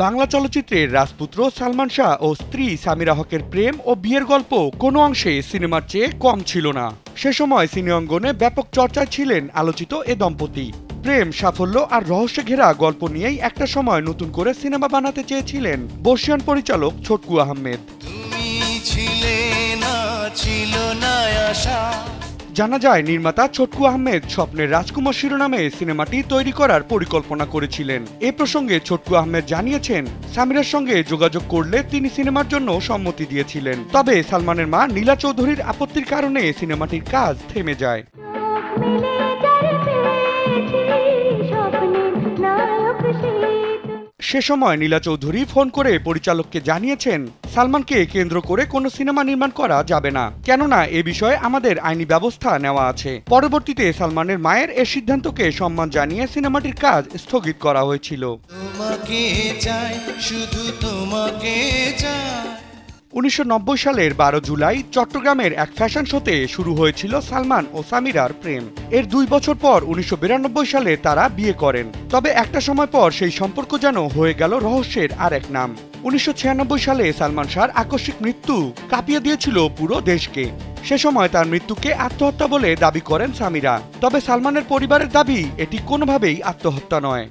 বাংলা চলচ্চিত্রের রাজপুত্র সালমান শাহ ও স্ত্রী সামিরা হকের প্রেম ও বিয়ের গল্প কোনো অংশে সিনেমার চেয়ে কম ছিল না। সে সময় সিনে অঙ্গনে ব্যাপক চর্চায় ছিলেন আলোচিত এ দম্পতি। প্রেম, সাফল্য আর রহস্য ঘেরা গল্প নিয়েই একটা সময় নতুন করে সিনেমা বানাতে চেয়েছিলেন বর্ষিয়ান পরিচালক ছোটকু আহমেদ। জানা যায়, নির্মাতা ছোটকু আহমেদ স্বপ্নের রাজকুমার শিরোনামে সিনেমাটি তৈরি করার পরিকল্পনা করেছিলেন। এ প্রসঙ্গে ছোটকু আহমেদ জানিয়েছেন, সামিরার সঙ্গে যোগাযোগ করলে তিনি সিনেমার জন্য সম্মতি দিয়েছিলেন। তবে সালমানের মা নীলা চৌধুরীর আপত্তির কারণে সিনেমাটির কাজ থেমে যায়। সে সময় নীলা চৌধুরী ফোন করে পরিচালককে জানিয়েছেন, সালমানকে কেন্দ্র করে কোনো সিনেমা নির্মাণ করা যাবে না, কেননা এ বিষয়ে আমাদের আইনি ব্যবস্থা নেওয়া আছে। পরবর্তীতে সালমানের মায়ের এ সিদ্ধান্তকে সম্মান জানিয়ে সিনেমাটির কাজ স্থগিত করা হয়েছিল। 1990 সালের 12 জুলাই চট্টগ্রামের এক ফ্যাশন শোতে শুরু হয়েছিল সালমান ও সামিরার প্রেম। এর 2 বছর পর 1992 সালে তারা বিয়ে করেন। তবে একটা সময় পর সেই সম্পর্ক যেন হয়ে গেল রহস্যের আর এক নাম। 1996 সালে সালমান শাহর আকস্মিক মৃত্যু কাঁপিয়ে দিয়েছিল পুরো দেশকে। সে সময় তার মৃত্যুকে আত্মহত্যা বলে দাবি করেন সামিরা। তবে সালমানের পরিবারের দাবি, এটি কোনোভাবেই আত্মহত্যা নয়।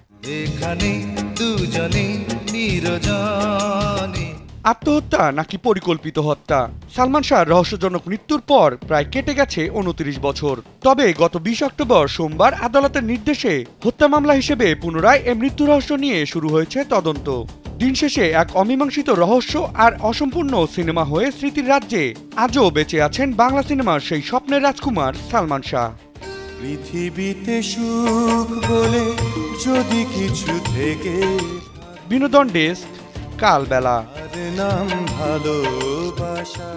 আত্মহত্যা নাকি পরিকল্পিত হত্যা? সালমান শাহর রহস্যজনক মৃত্যুর পর প্রায় কেটে গেছে 29 বছর। তবে গত 20 অক্টোবর সোমবার আদালতের নির্দেশে হত্যা মামলা হিসেবে পুনরায় এ মৃত্যু রহস্য নিয়ে শুরু হয়েছে তদন্ত। দিন শেষে এক অমীমাংসিত রহস্য আর অসম্পূর্ণ সিনেমা হয়ে স্মৃতির রাজ্যে আজও বেঁচে আছেন বাংলা সিনেমার সেই স্বপ্নের রাজকুমার সালমান শাহ। পৃথিবীতে সুখ বলে যদি কিছু থেকে। বিনোদন ডেস্ক, কালবেলা। নাম ভালোবাসা।